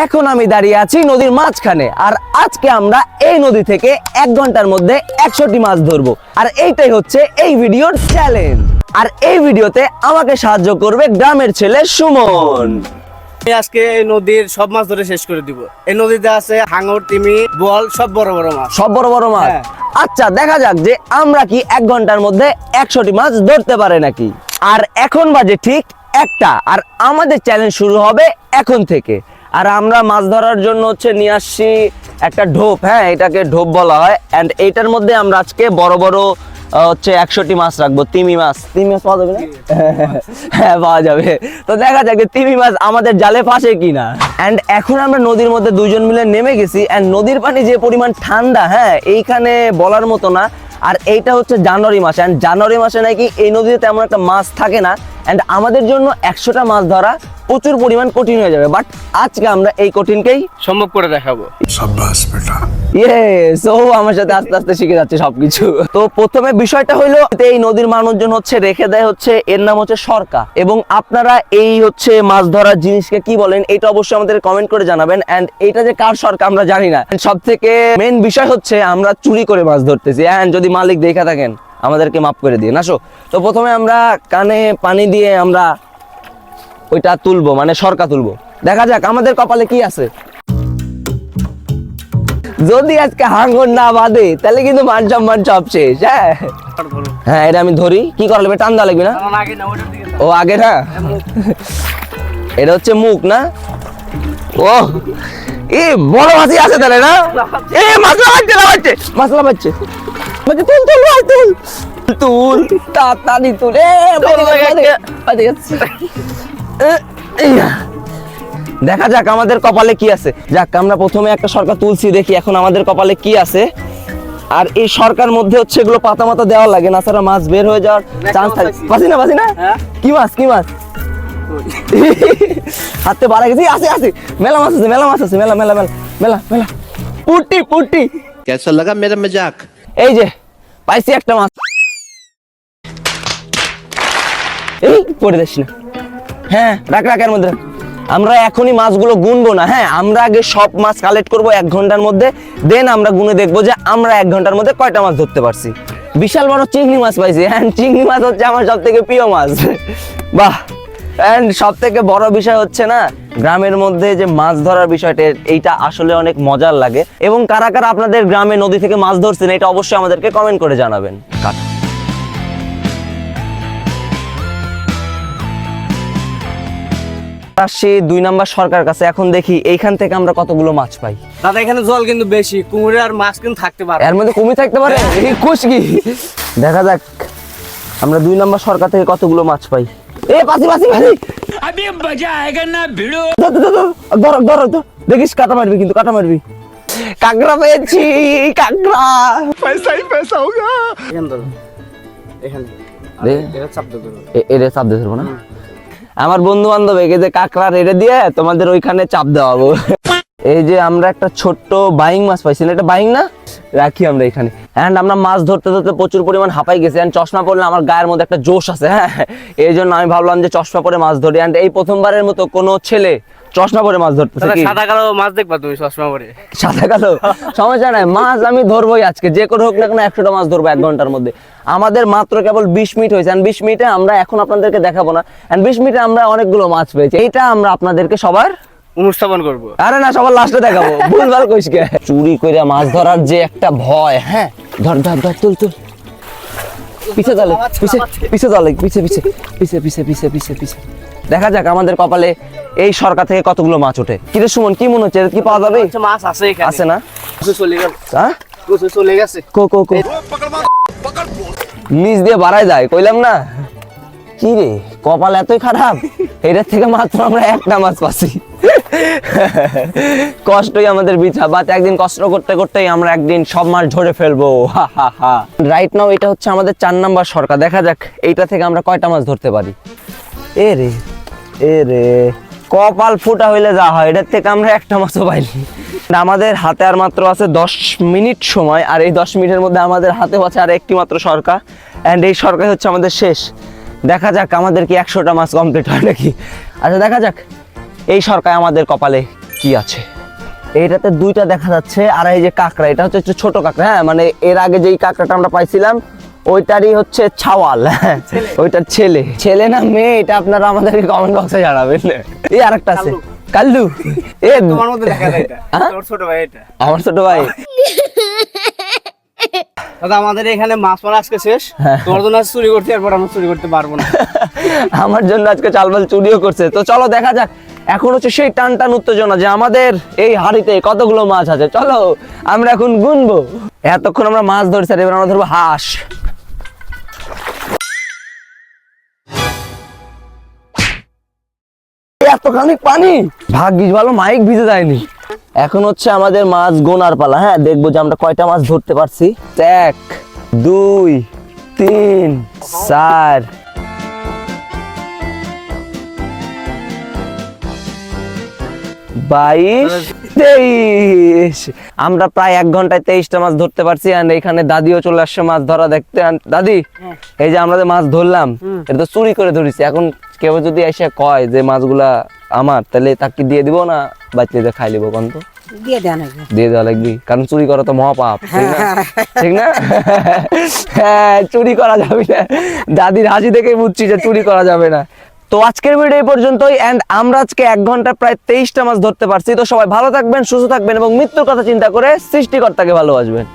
এখন আমি দাঁড়িয়ে আছি নদীর মাঝখানে, আর আজকে আমরা এই নদী থেকে 1 ঘন্টার মধ্যে 100টি মাছ ধরবো। আর এইটাই হচ্ছে এই ভিডিওর চ্যালেঞ্জ। আর এই ভিডিওতে আমাকে সাহায্য করবে গ্রামের ছেলে সুমন। আমি আজকে এই নদীর সব মাছ ধরে শেষ করে দিব। এই নদীতে আছে হাঙর, তিমি, বোয়াল, সব বড় বড় মাছ। সব বড় বড় মাছ। হ্যাঁ। আচ্ছা, দেখা যাক যে আমরা কি 1 ঘন্টার মধ্যে 100টি মাছ ধরতে পারে নাকি। আর এখন বাজে ঠিক 1টা, আর আমাদের চ্যালেঞ্জ শুরু হবে এখন থেকে। আর আমরা মাছ ধরার জন্য নিয়ে আসছি একটা ঢোপ। হ্যাঁ, এটাকে ঢোপ বলা হয়। এন্ড এইটার মধ্যে আমরা আজকে বড় বড় 100টি মাছ রাখবো। তিমি মাছ পাওয়া যাবে না? হ্যাঁ, পাওয়া যাবে। তো দেখা যাক যে তিমি মাছ আমাদের জালে ফাঁসে কিনা। এন্ড এখন আমরা নদীর মধ্যে দুইজন মিলে নেমে গেছি। এন্ড নদীর পানি যে পরিমাণ ঠান্ডা, হ্যাঁ, এইখানে বলার মতো না। আর এইটা হচ্ছে জানুয়ারি মাস। এন্ড জানুয়ারি মাসে নাকি এই নদীতে তেমন একটা মাছ থাকে না। এন্ড আমাদের জন্য 100টা মাছ ধরা প্রচুর পরিমাণ কঠিন হয়ে যাবে। বাট আজকে আমরা এই কঠিনকেই সম্ভব করে দেখাবো। शाबाश बेटा। ইয়েস, ও আমার সাথে আস্তে আস্তে শিখে যাচ্ছে সবকিছু। তো প্রথমে বিষয়টা হইলো, এই নদীর মানুষজন রেখে দেয় এর নাম হচ্ছে সরকা। এবং আপনারা এই মাছ ধরার জিনিসকে কি বলেন, এটা অবশ্যই আমাদের কমেন্ট করে জানাবেন। এন্ড এটা যে কার সরকা আমরা জানি না। সব থেকে মেইন বিষয় হচ্ছে আমরা চুরি করে মাছ ধরতেছি। এন্ড যদি মালিক দেখে থাকেন আমাদেরকে মাফ করে দিয়ে আসো। তো প্রথমে আমরা কানে পানি দিয়ে আমরা ওইটা তুলবো, মানে সরকা তুলবো। দেখা যাক আমাদের কপালে কি আছে। যদি আজকে হাঙ্গর না বাঁধে তাহলে কিন্তু মান সম্মান সব শেষ। হ্যাঁ, এটা আমি ধরি। কি করা লাগবে? টান দেওয়া লাগবে না? ও আগে না, এটা হচ্ছে মুখ না? ও এ বড় মাছই আছে তাহলে না? এ মাছলা বাচ্চে তুল তুল ভাই, তুল তুল তাড়াতাড়ি তুল। এ দেখা যাক আমাদের কপালে কি আছে। যাক, আমরা প্রথমে একটা সরকার তুলছি, দেখি এখন আমাদের কপালে কি আছে। আর এই সরকার মধ্যে এগুলো পাতা মাতা দেওয়া লাগে না, ছাড়া মাছ বের হয়ে যাওয়ার চান্স থাকে। বাসি না কি মাছ হাতে বাড়া গেছি। আছে মেলা মাছ আছে মেলা পুটি। कैसा लगा मेरा मजाक? এই যে পাইছি একটা মাছ। এই পড়ে যাস না। হ্যাঁ, রাখ এর মধ্যে। আমরা এখনই মাছগুলো গুনবো না। হ্যাঁ, আমরা আগে সব মাছ কালেক্ট করবো 1 ঘন্টার মধ্যে। দেন আমরা গুনে দেখবো যে আমরা 1 ঘন্টার মধ্যে কয়টা মাছ ধরতে পারছি। বিশাল বড় চিংড়ি মাছ পাইছি। হ্যাঁ, চিংড়ি মাছ হচ্ছে আমার সব থেকে প্রিয় মাছ। বাহ। এন্ড সব থেকে বড় বিষয় না, গ্রামের মধ্যে যে মাছ ধরার বিষয়টা, এইটা আসলে অনেক মজার লাগে। এবং কারা কারা আপনাদের গ্রামে নদী থেকে মাছ ধরছেন এটা অবশ্যই আমাদেরকে কমেন্ট করে জানাবেন। আসছি 2 নাম্বার সরকার কাছে। এখন দেখি এইখান থেকে আমরা কতগুলো মাছ পাই। দাদা, এখানে জল কিন্তু বেশি, কুমির আর মাছ কিন্তু থাকতে পারে। এর মধ্যে কুমির থাকতে পারে? খুশকি। দেখা যাক আমরা 2 নাম্বার সরকার থেকে কতগুলো মাছ পাই। এ পাসি আবে মজা আয়েগা না ভিড়ো। ধর দেখিস, কাটা মারবি কিন্তু, কাটা মারবি। কাকড়া পেয়েছি, কাকড়া। पैसा होगा। এখানে এটা চাপ ধরো। এটা চাপ দিয়ে ধরবো না? আমার বন্ধু বান্ধব একে যে কাকড়া রেড়ে দিয়ে তোমাদের ওইখানে চাপ দেওয়াবো। এই যে আমরা একটা ছোট্ট বাইং মাছ পাইছি। এটা বাইং না? রাখি আমরা এখানে। এন্ড আমরা মাছ ধরতে প্রচুর পরিমাণ হাঁপাই গেছি। এন্ড চশমা পরলে আমার গায়ের মধ্যে একটা জোশ আছে। হ্যাঁ, এই জন্য আমি ভাবলাম যে চশমা পরে মাছ ধরি। এন্ড এই প্রথমবারের মতো কোনো ছেলে চশমা পরে মাছ ধরতেছে। সাদা কালো মাছ দেখবা তুমি চশমা পরে? সাদা কালো সমস্যা নাই, মাছ আমি ধরবোই আজকে। যে করে হোক না কেন 100টা মাছ ধরবো 1 ঘন্টার মধ্যে। আমাদের মাত্র কেবল 20 মিনিট হয়েছে। 20 মিনিটে আমরা এখন আপনাদেরকে দেখাবো না। 20 মিনিটে আমরা অনেকগুলো মাছ পেয়েছি। এইটা আমরা আপনাদেরকে সবার অনুষ্ঠান করবো। আরে না, সবার লাস্টে দেখাবো। ভুলভাল কইস কে? চুরি করে মাছ ধরার যে একটা ভয়। হ্যাঁ, ধর তুল পিছে দেখা যাক আমাদের কপালে এই সরকার থেকে কতগুলো মাছ ওঠে। কিরে সুমন, কি মনে হচ্ছে কি পাওয়া যাবে? মাছ আছে এখানে। আছে না? চলে গেল। হ্যাঁ, চলে গেছে। কো নিচ দিয়ে বাড়ায় যায়, কইলাম না? কি রে, কপাল এতই খারাপ? এটার থেকে মাত্র আমরা একটা মাছ পাচ্ছি। কষ্টই আমাদের বিছা। বাট একদিন কষ্ট করতে করতেই আমরা একদিন সব মাছ ধরে ফেলবো। রাইট নাও এটা হচ্ছে আমাদের 4 নাম্বার সরকার। দেখা যাক এইটা থেকে আমরা কয়টা মাছ ধরতে পারি। এ রে কপাল ফুটা হইলে যা হয়, এটার থেকে আমরা একটা মাছও পাইনি। আমাদের হাতে আর মাত্র আছে 10 মিনিট সময়। আর এই 10 মিনিটের মধ্যে আমাদের হাতে আছে আর একটি মাত্র সরকার। এন্ড এই সরকার হচ্ছে আমাদের শেষ। দেখা যাক আমাদের কি 100টা মাছ কমপ্লিট হয় নাকি। আচ্ছা দেখা যাক এই সরকার আমাদের কপালে কি আছে। এইটাতে দুইটা দেখা যাচ্ছে, আর এই যে কাঁকড়া, এটা হচ্ছে একটু ছোট কাঁকড়া। হ্যাঁ, মানে এর আগে যেই কাঁকড়াটা আমরা পাইছিলাম ওইটারই হচ্ছে ছাওয়াল, ওইটার ছেলে না মেয়ে, এটা আপনারা আমাদেরকে কমেন্ট বক্সে জানাবেন। এই আরেকটা আছে, কাল্লু। এ তোমার মধ্যে দেখা যায় এটা, তোর ছোট ভাই এটা। আমার ছোট ভাই। দাদা আমাদের এখানে মাছ মারা আজকে শেষ, তোমার জন্য আজ চুরি করতে, এরপর আমরা চুরি করতে পারবো না। আমার জন্য আজকে চালবাল চুরিও করছে। তো চলো দেখা যাক, এখন হচ্ছে সেই টান টান উত্তেজনা যে আমাদের এই হাড়িতে কতগুলো মাছ আছে। চলো আমরা এখন গুনবো। এতক্ষণ আমরা মাছ ধরছি, আর এবার আমরা ধরবো হাঁস। এতখানি পানি, ভাগ্যিস ভালো মাইক ভিজে যায়নি। এখন হচ্ছে আমাদের মাছ গোনার পালা। হ্যাঁ, দেখবো যে আমরা কয়টা মাছ ধরতে পারছি। 1 2 3 4 22 23। আমরা প্রায় 1 ঘন্টায় 23টা মাছ ধরতে পারছি। আর এখানে দাদিও চলে আসছে মাছ ধরা দেখতে। দাদি, এই যে আমরা যে মাছ ধরলাম, এটা তো চুরি করে ধরেছি। এখন কেউ যদি এসে কয় যে মাছগুলা আমার, তাহলে তাকে দিয়ে দিব না বাচ্চাদের খাই লিবো? কোন তো দিয়ে দেওয়া লাগবে, কারণ চুরি করা তো মহাপাপ, ঠিক না? ঠিক না? হ্যাঁ, চুরি করা যাবে না। দাদির হাসি দেখে বুঝছি যে চুরি করা যাবে না। তো আজকের ভিডিও এই পর্যন্তই। এন্ড আমরা আজকে 1 ঘন্টা প্রায় 23টা মাছ ধরতে পারছি। তো সবাই ভালো থাকবেন, সুস্থ থাকবেন এবং মৃত্যুর কথা চিন্তা করে সৃষ্টিকর্তাকে ভালোবাসবেন।